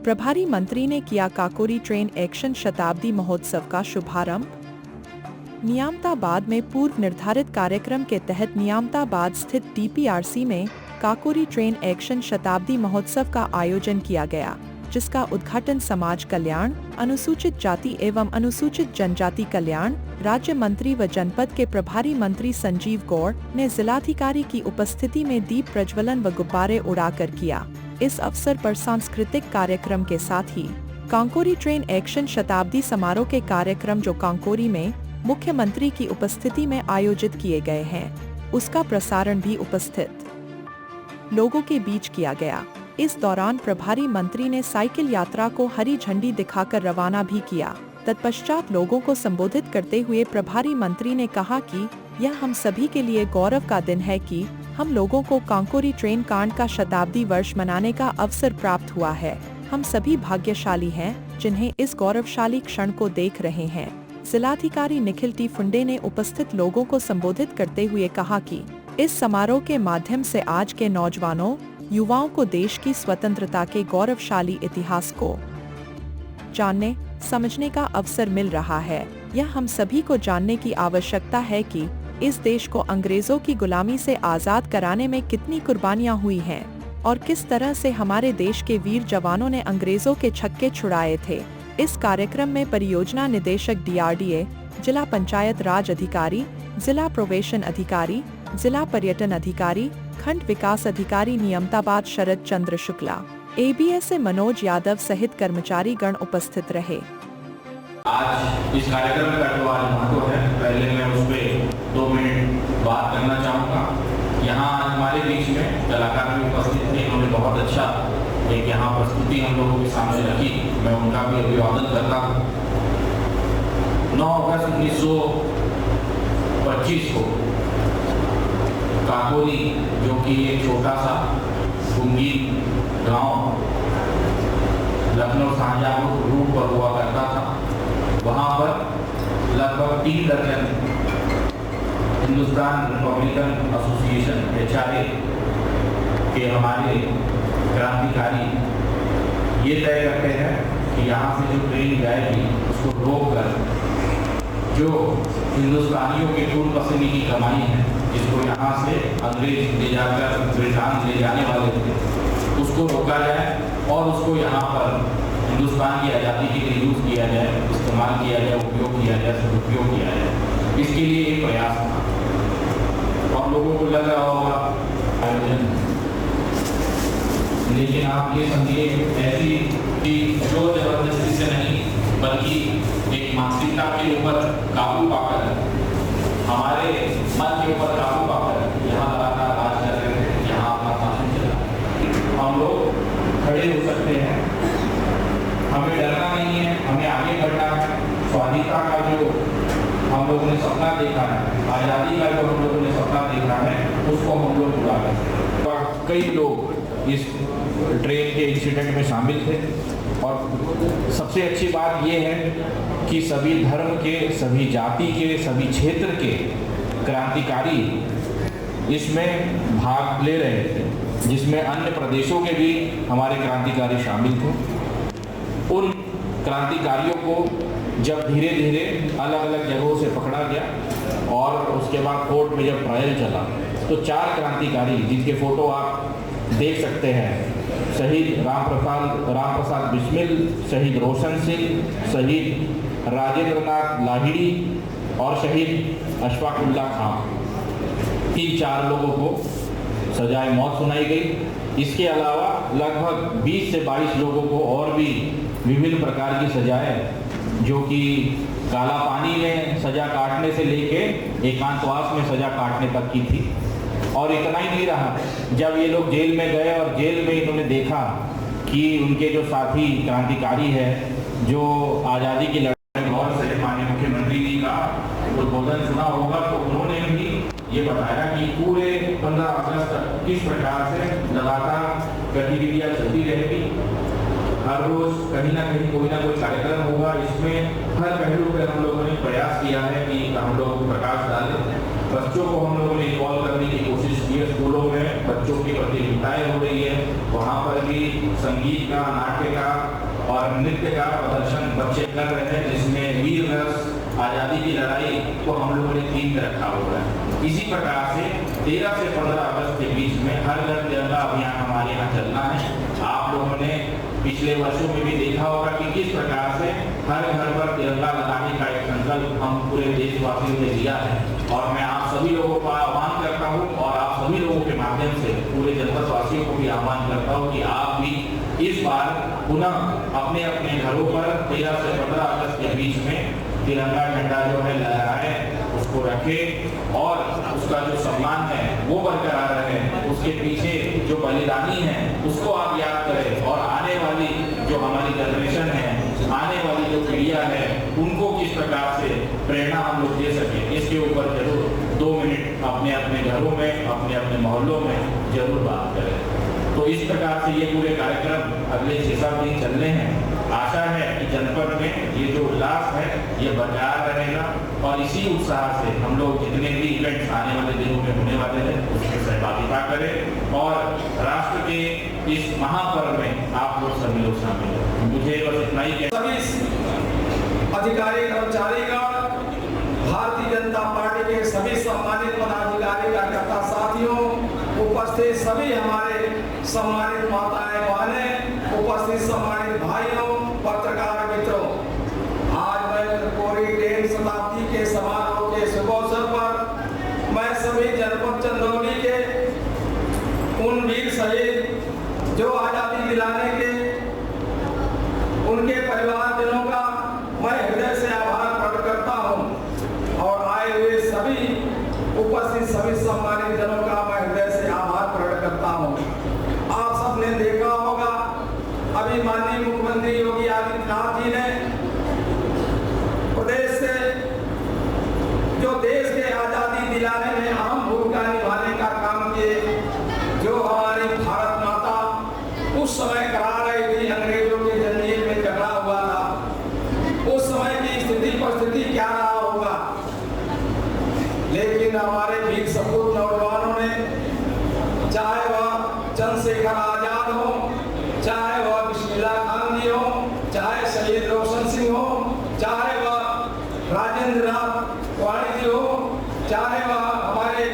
प्रभारी मंत्री ने किया काकोरी ट्रेन एक्शन शताब्दी महोत्सव का शुभारंभ। नियामताबाद में पूर्व निर्धारित कार्यक्रम के तहत नियामताबाद स्थित डीपीआरसी में काकोरी ट्रेन एक्शन शताब्दी महोत्सव का आयोजन किया गया, जिसका उद्घाटन समाज कल्याण, अनुसूचित जाति एवं अनुसूचित जनजाति कल्याण राज्य मंत्री व जनपद के प्रभारी मंत्री संजीव गौड़ ने जिलाधिकारी की उपस्थिति में दीप प्रज्वलन व गुब्बारे उड़ाकर किया। इस अवसर पर सांस्कृतिक कार्यक्रम के साथ ही काकोरी ट्रेन एक्शन शताब्दी समारोह के कार्यक्रम जो काकोरी में मुख्यमंत्री की उपस्थिति में आयोजित किए गए हैं, उसका प्रसारण भी उपस्थित लोगों के बीच किया गया। इस दौरान प्रभारी मंत्री ने साइकिल यात्रा को हरी झंडी दिखाकर रवाना भी किया। तत्पश्चात लोगों को संबोधित करते हुए प्रभारी मंत्री ने कहा कि यह हम सभी के लिए गौरव का दिन है कि हम लोगों को काकोरी ट्रेन कांड का शताब्दी वर्ष मनाने का अवसर प्राप्त हुआ है। हम सभी भाग्यशाली हैं जिन्हें इस गौरवशाली क्षण को देख रहे हैं। जिलाधिकारी निखिल टी फुंडे ने उपस्थित लोगों को संबोधित करते हुए कहा कि इस समारोह के माध्यम से आज के नौजवानों, युवाओं को देश की स्वतंत्रता के गौरवशाली इतिहास को जानने, समझने का अवसर मिल रहा है। यह हम सभी को जानने की आवश्यकता है कि इस देश को अंग्रेजों की गुलामी से आजाद कराने में कितनी कुर्बानियां हुई हैं और किस तरह से हमारे देश के वीर जवानों ने अंग्रेजों के छक्के छुड़ाए थे। इस कार्यक्रम में परियोजना निदेशक डीआरडीए, जिला पंचायत राज अधिकारी, जिला प्रोबेशन अधिकारी, जिला पर्यटन अधिकारी, खंड विकास अधिकारी नियामताबाद शरद चंद्र शुक्ला, एबीएसए मनोज यादव सहित कर्मचारी गण उपस्थित रहे। आज इस कार्यक्रम का जो आज महत्व है, पहले मैं उस पर 2 मिनट बात करना चाहूँगा। यहाँ हमारे बीच में कलाकार भी उपस्थित थे, उन्होंने बहुत अच्छा एक यहाँ प्रस्तुति हम लोगों के सामने रखी, मैं उनका भी अभिवादन करता हूँ। 9 अगस्त 1925 को काकोरी, जो कि एक छोटा सा गुंगी गांव लखनऊ शाहजहांपुर रूट पर हुआ करता था, वहाँ पर लगभग 3 दर्जन हिंदुस्तान रिपब्लिकन एसोसिएशन HRA के हमारे क्रांतिकारी ये तय करते हैं कि यहाँ से जो ट्रेन जाएगी उसको रोककर जो हिंदुस्तानियों के खून पसीने की कमाई है, जिसको यहाँ से अंग्रेज ले जाकर ब्रिटेन ले जाने वाले थे, उसको रोका जाए और उसको यहाँ पर हिंदुस्तान की आज़ादी के लिए यूज़ किया जाए, इस्तेमाल किया जाए, उपयोग किया जाए, सदुपयोग किया जाए। इसके लिए एक प्रयास था और लोगों को लग रहा होगा आयोजन, लेकिन आप ये समझिए ऐसी कि जो जबरदस्ती से नहीं बल्कि एक मानसिकता के ऊपर काबू पाकर, हमारे मन के ऊपर काबू पाकर यहाँ लगातार राज कर रहे हैं, यहाँ अपना शासन चला। हम लोग खड़े हो सकते हैं, हमें डरना नहीं है, हमें आगे बढ़ना है। स्वाधीनता का जो हम लोगों ने सपना देखा है, आज़ादी का जो हम लोगों ने सपना देखा है, उसको हम लोग पूरा कर सकते हैं। कई लोग इस ट्रेन के इंसिडेंट में शामिल थे और सबसे अच्छी बात ये है कि सभी धर्म के, सभी जाति के, सभी क्षेत्र के क्रांतिकारी इसमें भाग ले रहे थे, जिसमें अन्य प्रदेशों के भी हमारे क्रांतिकारी शामिल थे। उन क्रांतिकारियों को जब धीरे धीरे अलग अलग जगहों से पकड़ा गया और उसके बाद कोर्ट में जब ट्रायल चला तो 4 क्रांतिकारी, जिनके फोटो आप देख सकते हैं, शहीद राम प्रसाद बिस्मिल, शहीद रोशन सिंह, शहीद राजेंद्र नाथ लाहिड़ी और शहीद अशफाकुल्ला खां, इन 4 लोगों को सजाए मौत सुनाई गई। इसके अलावा लगभग 20 से 22 लोगों को और भी विभिन्न प्रकार की सजाएं, जो कि काला पानी में सजा काटने से लेके एकांतवास में सजा काटने तक की थी। और इतना ही नहीं रहा, जब ये लोग जेल में गए और जेल में इन्होंने देखा कि उनके जो साथी क्रांतिकारी है, जो आज़ादी की लड़ाई में गौर से माननीय मुख्यमंत्री जी का उद्बोधन सुना होगा, तो उन्होंने भी ये बताया कि पूरे 15 अगस्त तक किस प्रकार से लगातार गतिविधियाँ चलती रहेगी। हर रोज कहीं ना कहीं कोई ना कोई कार्यक्रम होगा। इसमें हर पहलू पर हम लोगों ने प्रयास किया है कि हम लोग प्रकाश डालें। बच्चों को हम लोगों ने इन्वॉल्व करने की कोशिश की है। स्कूलों में बच्चों की प्रतियोगिताएं हो रही है, वहाँ पर भी संगीत का, नाट्य का और नृत्य का प्रदर्शन बच्चे कर रहे हैं, जिसमें वीर रस आज़ादी की लड़ाई को हम लोगों ने थीम पे रखा हुआ है। इसी प्रकार से 13 से 15 अगस्त के बीच में हर घर तिरंगा अभियान हमारे यहाँ चलना है। आप लोगों ने पिछले वर्षों में भी देखा होगा कि किस प्रकार से हर घर पर तिरंगा लगाने का एक संकल्प हम पूरे देशवासियों ने लिया है। और मैं आप सभी लोगों का आह्वान करता हूँ और आप सभी लोगों के माध्यम से पूरे जनपद वासियों को भी आह्वान करता हूँ कि आप भी इस बार पुनः अपने अपने घरों पर 13 से 15 अगस्त के बीच में तिरंगा झंडा जो है लहराए, उसको रखें और उसका जो सम्मान है वो बरकरार रहे। उसके पीछे जो बलिदानी है उसको आप याद करें और आने वाली जो हमारी जनरेशन है, आने वाली जो पीढ़ियां है, उनको किस प्रकार से प्रेरणा हम लोग दे सकें, इसके ऊपर जरूर 2 मिनट अपने अपने घरों में, अपने अपने मोहल्लों में जरूर बात करें। तो इस प्रकार से ये पूरे कार्यक्रम अगले 6-7 दिन चलने हैं। आशा है कि जनपद में ये जो उल्लास है ये बरकरार रहेगा और इसी उत्साह से हम लोग जितने भी इवेंट्स आने वाले दिनों में होने वाले हैं उसमें सहभागिता करें और राष्ट्र के इस महापर्व में आप लोग सभी लोग शामिल हैं। मुझे बस इतना ही सभी अधिकारी कर्मचारीगण, भारतीय जनता पार्टी के सभी सम्मानित पदाधिकारी कार्यकर्ता साथियों, उपस्थित सभी हमारे सम्मानित माताएं बहनें, उपस्थित सम्मानित भाइयों, पत्रकार मित्रों, आज मैं काकोरी ट्रेन शताब्दी के समारोह के शुभ अवसर पर मैं सभी जनपद चंदौली के उन वीर शहीद जो आजादी दिलाने के उनके परिवारजनों का मैं हृदय से आभार प्रकट करता हूं और आए हुए सभी उपस्थित सभी सम्मानित जनों का मैं हृदय से आभार प्रकट करता हूं। आप सबने देखा होगा अभी माननीय मुख्यमंत्री योगी आदित्यनाथ जी ने प्रदेश से जो देश के आजादी दिलाने में अहम भूमिका निभाने का काम किए, जो हमारी भारत माता उस समय करा रही थी, अंग्रेजों के जंजीर में जकड़ा हुआ था, उस समय की स्थिति परिस्थिति क्या रहा होगा। लेकिन हमारे वीर सपूत नौजवानों ने, चाहे वह चंद्रशेखर आजाद हो, चाहे वह बिस्मिल्लाह खान जी हो, चाहे शहीद रोशन सिंह हो, चाहे वह राजेंद्र नाथ वाणी जी हो, चाहे वह हमारे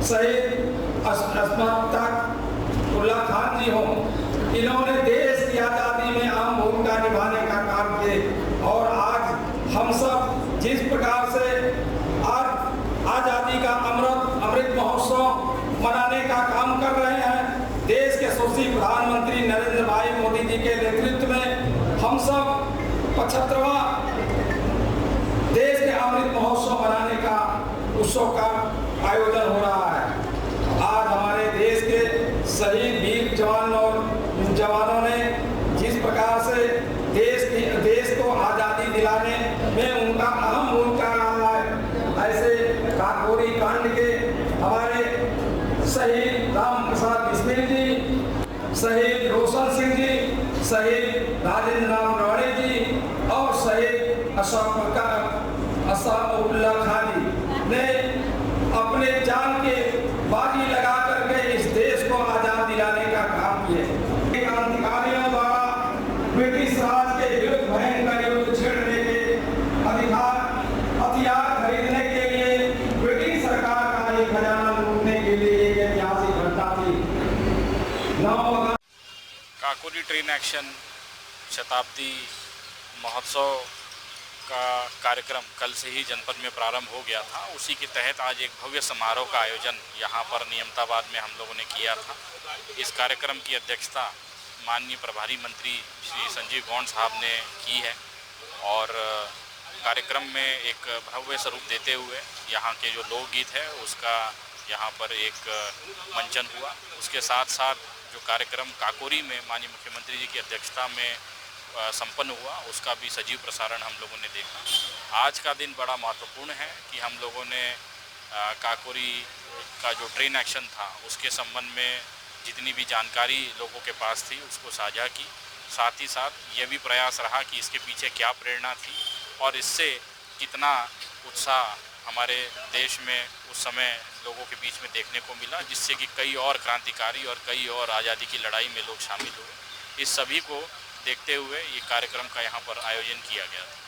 शहीद अशफाकुल्लाह खान जी हो, इन्होंने देश की आज़ादी में अहम भूमिका निभाने का काम किए। और आज हम सब जिस प्रकार से आज आज़ादी का अमृत महोत्सव मनाने का काम कर रहे हैं, देश के यशस्वी प्रधानमंत्री नरेंद्र भाई मोदी जी के नेतृत्व में हम सब 75वां देश के अमृत महोत्सव मनाने का उत्सव का आयोजन हो रहा है। आज हमारे देश के शहीद वीर जवानों ने जिस प्रकार से देश को आज़ादी दिलाने में उनका अहम भूमिका रहा है, ऐसे काकोरी कांड के हमारे शहीद राम प्रसाद बिस्मिल जी, शहीद रोशन सिंह जी, शहीद राजेंद्र नाथ वाणी जी और शहीद अशफाकुल्लाह खान जी ने अपने जान के बाजी लगा करके इस देश को आजाद दिलाने का काम किए। क्रांतिकारियों द्वारा ब्रिटिश राज के विरुद्ध भयंकर युद्ध छेड़ने के हथियार खरीदने के लिए ब्रिटिश सरकार का एक खजाना लूटने के लिए एक ऐतिहासिक घटना थी। काकोरी ट्रेन एक्शन शताब्दी महोत्सव का कार्यक्रम कल से ही जनपद में प्रारंभ हो गया था। उसी के तहत आज एक भव्य समारोह का आयोजन यहाँ पर नियमताबाद में हम लोगों ने किया था। इस कार्यक्रम की अध्यक्षता माननीय प्रभारी मंत्री श्री संजीव गौंड साहब ने की है और कार्यक्रम में एक भव्य स्वरूप देते हुए यहाँ के जो लोकगीत है उसका यहाँ पर एक मंचन हुआ। उसके साथ साथ जो कार्यक्रम काकोरी में माननीय मुख्यमंत्री जी की अध्यक्षता में संपन्न हुआ उसका भी सजीव प्रसारण हम लोगों ने देखा। आज का दिन बड़ा महत्वपूर्ण है कि हम लोगों ने काकोरी का जो ट्रेन एक्शन था उसके संबंध में जितनी भी जानकारी लोगों के पास थी उसको साझा की। साथ ही साथ ये भी प्रयास रहा कि इसके पीछे क्या प्रेरणा थी और इससे कितना उत्साह हमारे देश में उस समय लोगों के बीच में देखने को मिला, जिससे कि कई और क्रांतिकारी और कई और आज़ादी की लड़ाई में लोग शामिल हुए। इस सभी को देखते हुए ये कार्यक्रम का यहाँ पर आयोजन किया गया था।